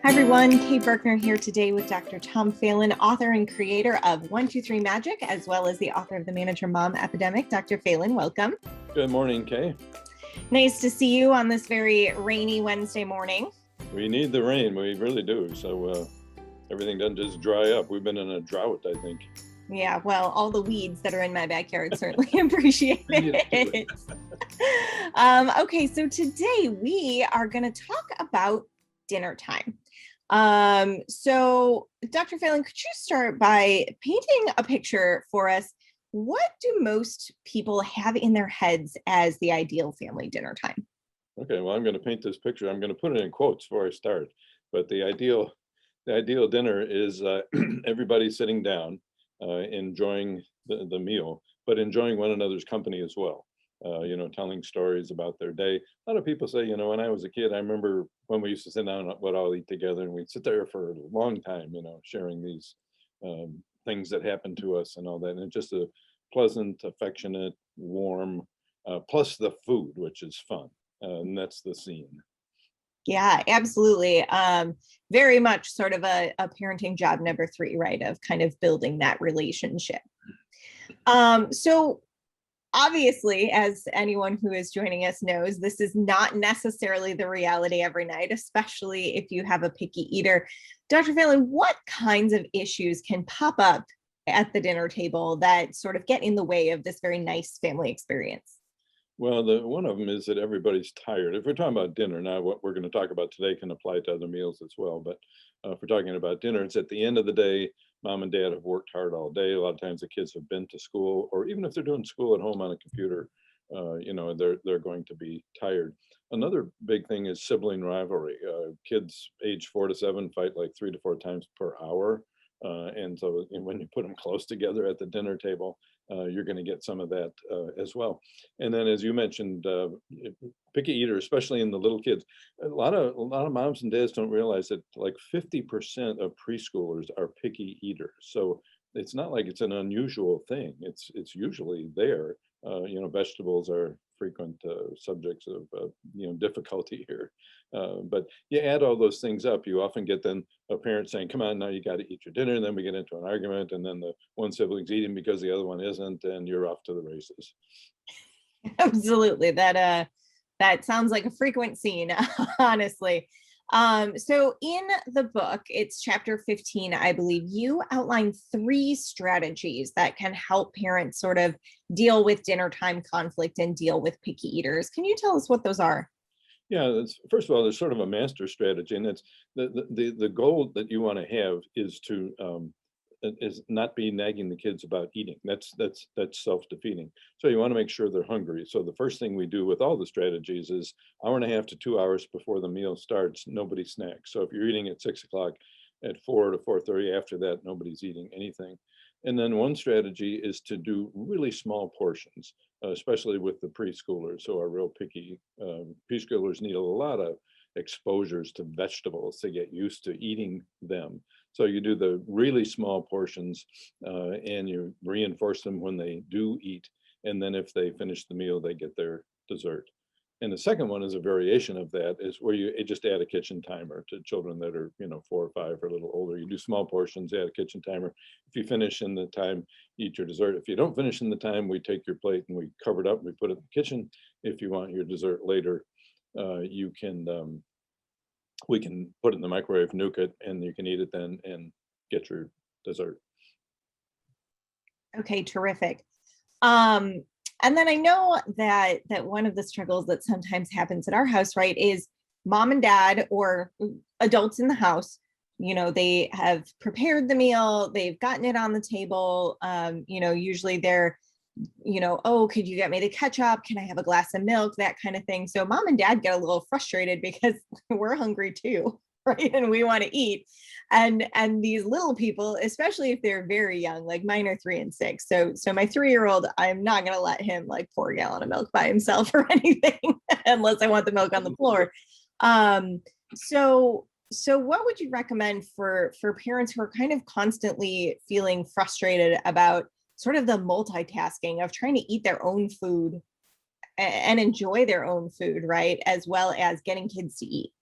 Hi everyone, Kate Berkner here today with Dr. Tom Phelan, author and creator of 123 Magic, as well as the author of The Manager Mom Epidemic. Dr. Phelan, welcome. Good morning, Kay. Nice to see you on this very rainy Wednesday morning. We need the rain, we really do. So everything doesn't just dry up. We've been in a drought, I think. Yeah, well, all the weeds that are in my backyard certainly appreciate it. Okay, so today we are going to talk about dinner time. So Dr. Phelan, could you start by painting a picture for us? What do most people have in their heads as the ideal family dinner time? Okay, well, I'm going to paint this picture. I'm going to put it in quotes before I start. But the ideal dinner is everybody sitting down, enjoying the meal, but enjoying one another's company as well. Telling stories about their day. A lot of people say, when I was a kid, I remember when we used to sit down, we'd all eat together, and we'd sit there for a long time, sharing these things that happened to us and all that. And it's just a pleasant, affectionate, warm, plus the food, which is fun. And that's the scene. Yeah, absolutely. Very much sort of a parenting job number 3, right? Of kind of building that relationship. So obviously, as anyone who is joining us knows, this is not necessarily the reality every night, especially if you have a picky eater. Dr. Phelan, what kinds of issues can pop up at the dinner table that sort of get in the way of this very nice family experience? Well, one of them is that everybody's tired. If we're talking about dinner, now what we're going to talk about today can apply to other meals as well. But if we're talking about dinner, it's at the end of the day. Mom and dad have worked hard all day. A lot of times the kids have been to school, or even if they're doing school at home on a computer, they're going to be tired. Another big thing is sibling rivalry. Kids age 4 to 7 fight like 3 to 4 times per hour. And so when you put them close together at the dinner table, you're going to get some of that as well. And then, as you mentioned, picky eater, especially in the little kids, a lot of moms and dads don't realize that like 50% of preschoolers are picky eaters. So it's not like it's an unusual thing. It's usually there. Vegetables are frequent subjects of difficulty here. But you add all those things up, you often get then a parent saying, come on, now you got to eat your dinner. And then we get into an argument, and then the one sibling's eating because the other one isn't, and you're off to the races. Absolutely. That sounds like a frequent scene, honestly. So in the book, it's chapter 15, I believe, you outline 3 strategies that can help parents sort of deal with dinner time conflict and deal with picky eaters. Can you tell us what those are? Yeah, first of all, there's sort of a master strategy, and it's the goal that you want to have is to is not be nagging the kids about eating. That's self-defeating. So you want to make sure they're hungry. So the first thing we do with all the strategies is 1.5 to 2 hours before the meal starts, nobody snacks. So if you're eating at 6 o'clock, at 4 to 4:30 after that, nobody's eating anything. And then one strategy is to do really small portions, especially with the preschoolers who are real picky. Preschoolers need a lot of exposures to vegetables to get used to eating them. So you do the really small portions and you reinforce them when they do eat. And then if they finish the meal, they get their dessert. And the second one is a variation of that, is where you just add a kitchen timer to children that are, 4 or 5 or a little older. You do small portions, add a kitchen timer. If you finish in the time, eat your dessert. If you don't finish in the time, we take your plate and we cover it up and we put it in the kitchen. If you want your dessert later, we can put it in the microwave, nuke it, and you can eat it then and get your dessert. Okay, terrific. And then I know that one of the struggles that sometimes happens at our house, right, is mom and dad or adults in the house, they have prepared the meal, they've gotten it on the table. Usually they're, oh, could you get me the ketchup? Can I have a glass of milk? That kind of thing. So mom and dad get a little frustrated because we're hungry too, right? And we want to eat. And these little people, especially if they're very young, like mine are 3 and 6. So my 3-year-old, I'm not going to let him like pour a gallon of milk by himself or anything unless I want the milk on the floor. So what would you recommend for parents who are kind of constantly feeling frustrated about sort of the multitasking of trying to eat their own food and enjoy their own food, right? As well as getting kids to eat.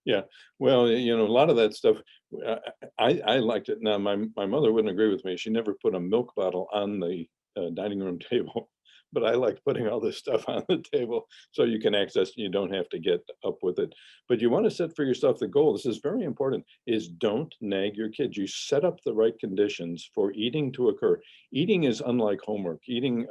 Yeah, well, a lot of that stuff, uh, I liked it. Now, my mother wouldn't agree with me. She never put a milk bottle on the dining room table, but I like putting all this stuff on the table so you can access. You don't have to get up with it. But you want to set for yourself the goal. This is very important. Is don't nag your kids. You set up the right conditions for eating to occur. Eating is unlike homework. Eating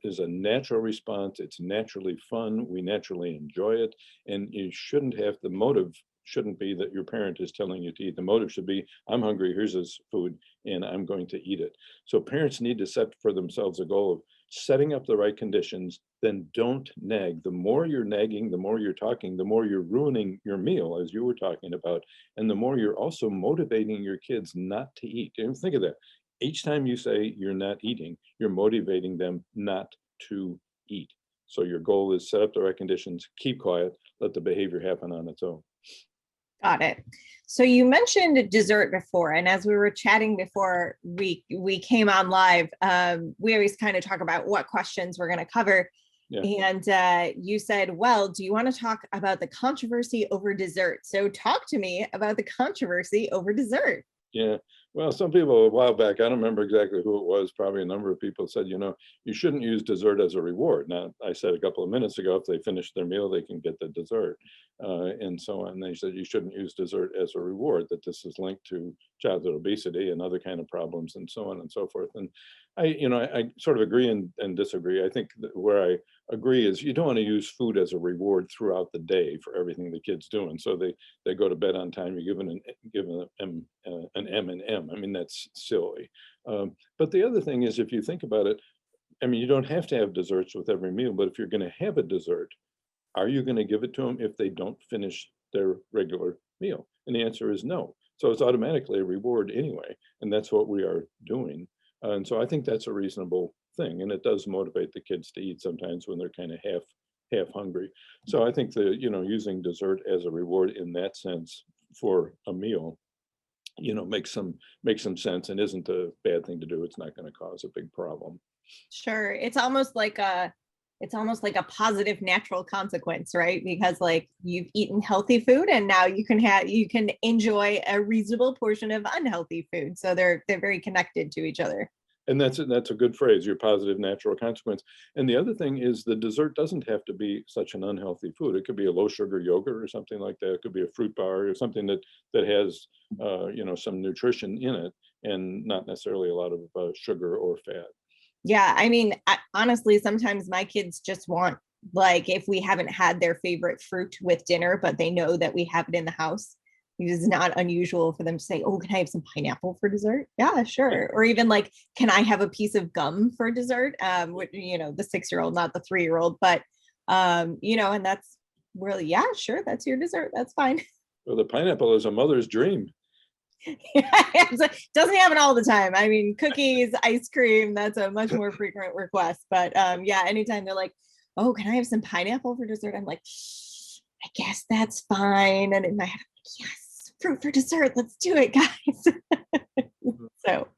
is a natural response. It's naturally fun. We naturally enjoy it, and you shouldn't have the motive shouldn't be that your parent is telling you to eat. The motive should be, I'm hungry, here's this food, and I'm going to eat it. So parents need to set for themselves a goal of setting up the right conditions, then don't nag. The more you're nagging, the more you're talking, the more you're ruining your meal, as you were talking about, and the more you're also motivating your kids not to eat. And think of that. Each time you say you're not eating, you're motivating them not to eat. So your goal is set up the right conditions, keep quiet, let the behavior happen on its own. Got it. So you mentioned dessert before, and as we were chatting before we came on live, we always kind of talk about what questions we're going to cover. Yeah. And you said, well, do you want to talk about the controversy over dessert? So talk to me about the controversy over dessert. Yeah. Well, some people a while back, I don't remember exactly who it was, probably a number of people said, you shouldn't use dessert as a reward. Now, I said a couple of minutes ago, if they finish their meal, they can get the dessert, and so on. They said you shouldn't use dessert as a reward, that this is linked to childhood obesity and other kind of problems and so on and so forth. And I sort of agree and disagree. I think that where I agree is you don't want to use food as a reward throughout the day for everything the kid's doing. So they go to bed on time. You give them an M and M. I mean, that's silly. But the other thing is, if you think about it, I mean, you don't have to have desserts with every meal, but if you're going to have a dessert, are you going to give it to them if they don't finish their regular meal? And the answer is no. So it's automatically a reward anyway, and that's what we are doing. And so I think that's a reasonable thing, and it does motivate the kids to eat sometimes when they're kind of half hungry. So I think that using dessert as a reward in that sense for a meal, makes some sense and isn't a bad thing to do. It's not going to cause a big problem. Sure. It's almost like a positive natural consequence, right? Because like you've eaten healthy food and now you can enjoy a reasonable portion of unhealthy food. So they're very connected to each other. And that's a good phrase, your positive natural consequence. And the other thing is the dessert doesn't have to be such an unhealthy food. It could be a low sugar yogurt or something like that. It could be a fruit bar or something that has some nutrition in it and not necessarily a lot of sugar or fat. Yeah, I mean, honestly, sometimes my kids just want, like, if we haven't had their favorite fruit with dinner, but they know that we have it in the house, it is not unusual for them to say, "Oh, can I have some pineapple for dessert?" Yeah, sure. Or even like, "Can I have a piece of gum for dessert?" The 6-year-old, not the 3-year-old, but and that's really, yeah, sure, that's your dessert. That's fine. Well, the pineapple is a mother's dream. It doesn't happen all the time. I mean, cookies, ice cream, that's a much more frequent request. But yeah, anytime they're like, "Oh, can I have some pineapple for dessert?" I'm like, "I guess that's fine." And in my head, I'm like, "Yes, fruit for dessert. Let's do it, guys." So,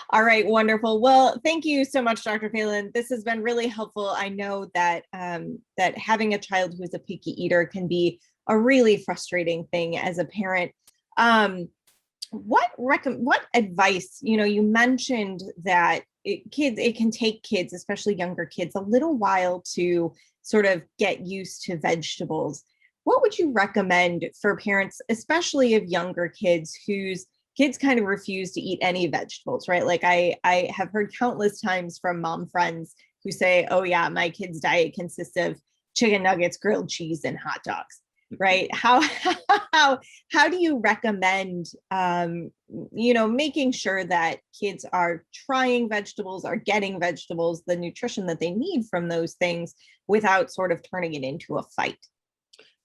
all right, wonderful. Well, thank you so much, Dr. Phelan. This has been really helpful. I know that that having a child who's a picky eater can be a really frustrating thing as a parent. Um, what advice, you mentioned that it can take kids, especially younger kids, a little while to sort of get used to vegetables. What would you recommend for parents, especially of younger kids whose kids kind of refuse to eat any vegetables, right? Like I have heard countless times from mom friends who say, "Oh yeah, my kid's diet consists of chicken nuggets, grilled cheese, and hot dogs." Right? How do you recommend making sure that kids are trying vegetables, are getting vegetables, the nutrition that they need from those things without sort of turning it into a fight?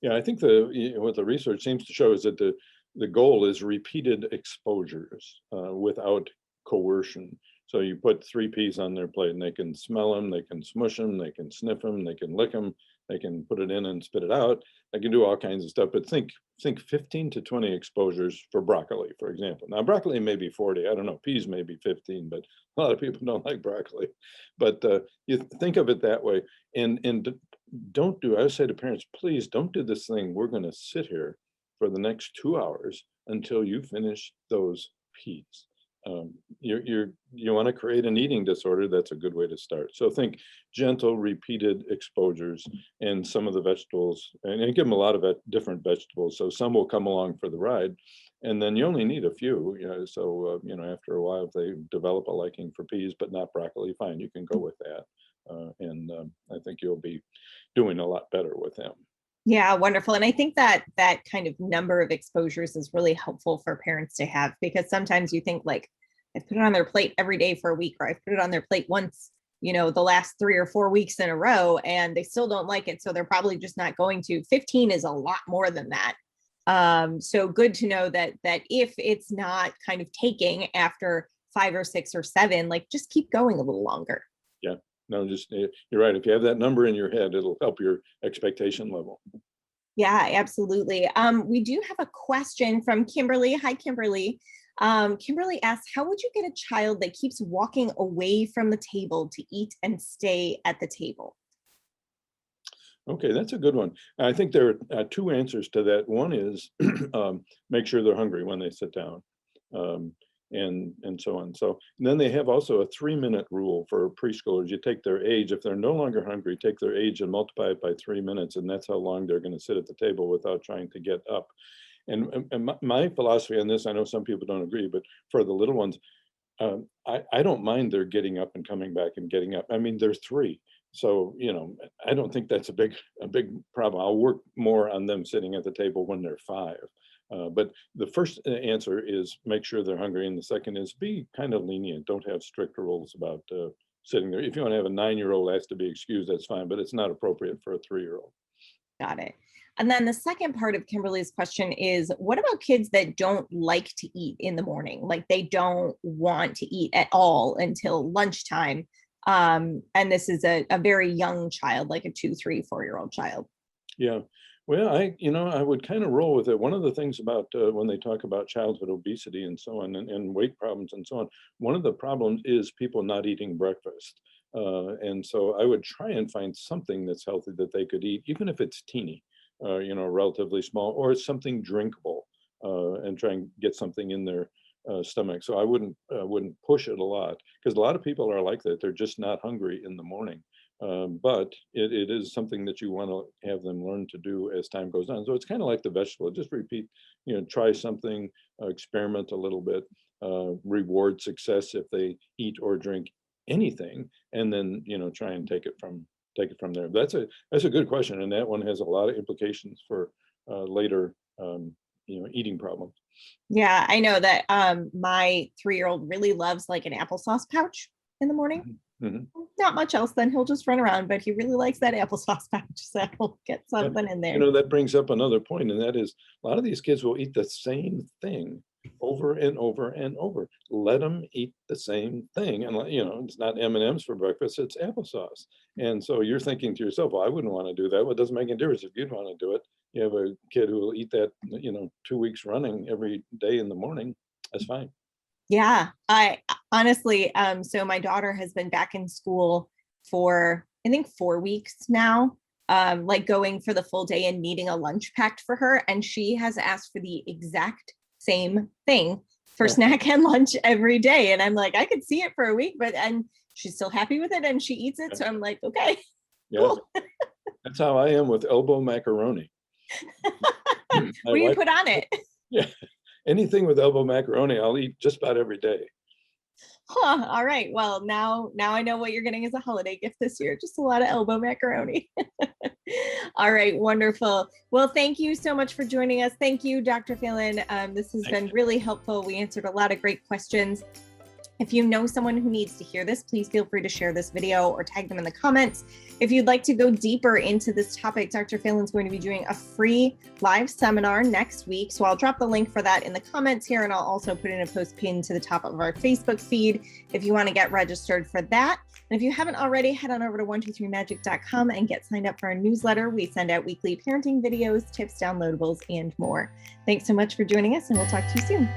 Yeah, I think what the research seems to show is that the goal is repeated exposures without coercion. So you put 3 peas on their plate and they can smell them, they can smush them, they can sniff them, they can lick them, they can put it in and spit it out. They can do all kinds of stuff, but think 15 to 20 exposures for broccoli, for example. Now broccoli may be 40, I don't know, peas may be 15, but a lot of people don't like broccoli. But you think of it that way, and don't do, I would say to parents, please don't do this thing. We're going to sit here for the next 2 hours until you finish those peas. You want to create an eating disorder, that's a good way to start. So think gentle, repeated exposures, and some of the vegetables, and give them a lot of different vegetables. So some will come along for the ride, and then you only need a few. So after a while, if they develop a liking for peas, but not broccoli, fine, you can go with that. And I think you'll be doing a lot better with them. Yeah, wonderful. And I think that that kind of number of exposures is really helpful for parents to have, because sometimes you think like, I've put it on their plate every day for a week, or I've put it on their plate once, the last 3 or 4 weeks in a row, and they still don't like it. So they're probably just not going to. 15 is a lot more than that. So good to know that if it's not kind of taking after 5 or 6 or 7, like just keep going a little longer. Yeah. No, just you're right. If you have that number in your head, it'll help your expectation level. Yeah, absolutely. We do have a question from Kimberly. Hi, Kimberly. Kimberly asks, how would you get a child that keeps walking away from the table to eat and stay at the table? Okay, that's a good one. I think there are 2 answers to that. One is make sure they're hungry when they sit down. And so on. So then they have also a 3-minute rule for preschoolers. You take their age. If they're no longer hungry, take their age and multiply it by 3 minutes, and that's how long they're going to sit at the table without trying to get up. And my philosophy on this, I know some people don't agree, but for the little ones, I don't mind their getting up and coming back and getting up. I mean, they're 3. So, I don't think that's a big problem. I'll work more on them sitting at the table when they're 5. But the first answer is make sure they're hungry. And the second is be kind of lenient. Don't have strict rules about sitting there. If you want to have a 9-year-old has to be excused, that's fine, but it's not appropriate for a 3-year-old. Got it. And then the second part of Kimberly's question is, what about kids that don't like to eat in the morning? Like they don't want to eat at all until lunchtime. And this is a very young child, like a 2, 3, 4-year-old child. Yeah. Well, I would kind of roll with it. One of the things about when they talk about childhood obesity and so on, and weight problems and so on, one of the problems is people not eating breakfast. And so I would try and find something that's healthy that they could eat, even if it's teeny, relatively small, or it's something drinkable, and try and get something in their stomach. So I wouldn't push it a lot, because a lot of people are like that. They're just not hungry in the morning. But it is something that you want to have them learn to do as time goes on. So it's kind of like the vegetable. Just repeat, try something, experiment a little bit, reward success if they eat or drink anything, and then try and take it from there. That's a good question, and that one has a lot of implications for later eating problems. Yeah, I know that my 3-year-old really loves like an applesauce pouch in the morning. Mm-hmm. Not much else, then he'll just run around, but he really likes that applesauce pouch, so he'll get something in there. That brings up another point, and that is a lot of these kids will eat the same thing over and over and over. Let them eat the same thing, and it's not M&Ms for breakfast, it's applesauce. And so you're thinking to yourself, well, I wouldn't want to do that. Well, it doesn't make any difference if you'd want to do it. You have a kid who will eat that 2 weeks running every day in the morning, that's fine. Yeah, I honestly, so my daughter has been back in school for, I think, 4 weeks now, like going for the full day and needing a lunch packed for her. And she has asked for the exact same thing for snack and lunch every day. And I'm like, I could see it for a week, and she's still happy with it and she eats it. So I'm like, okay. Yeah, cool. That's how I am with elbow macaroni. What do you put on it? Yeah. Anything with elbow macaroni, I'll eat just about every day. Huh, all right. Well, now I know what you're getting as a holiday gift this year. Just a lot of elbow macaroni. All right, wonderful. Well, thank you so much for joining us. Thank you, Dr. Phelan. This has been really helpful. We answered a lot of great questions. If you know someone who needs to hear this, please feel free to share this video or tag them in the comments. If you'd like to go deeper into this topic, Dr. Phelan's going to be doing a free live seminar next week. So I'll drop the link for that in the comments here, and I'll also put in a post pinned to the top of our Facebook feed if you want to get registered for that. And if you haven't already, head on over to 123magic.com and get signed up for our newsletter. We send out weekly parenting videos, tips, downloadables, and more. Thanks so much for joining us, and we'll talk to you soon.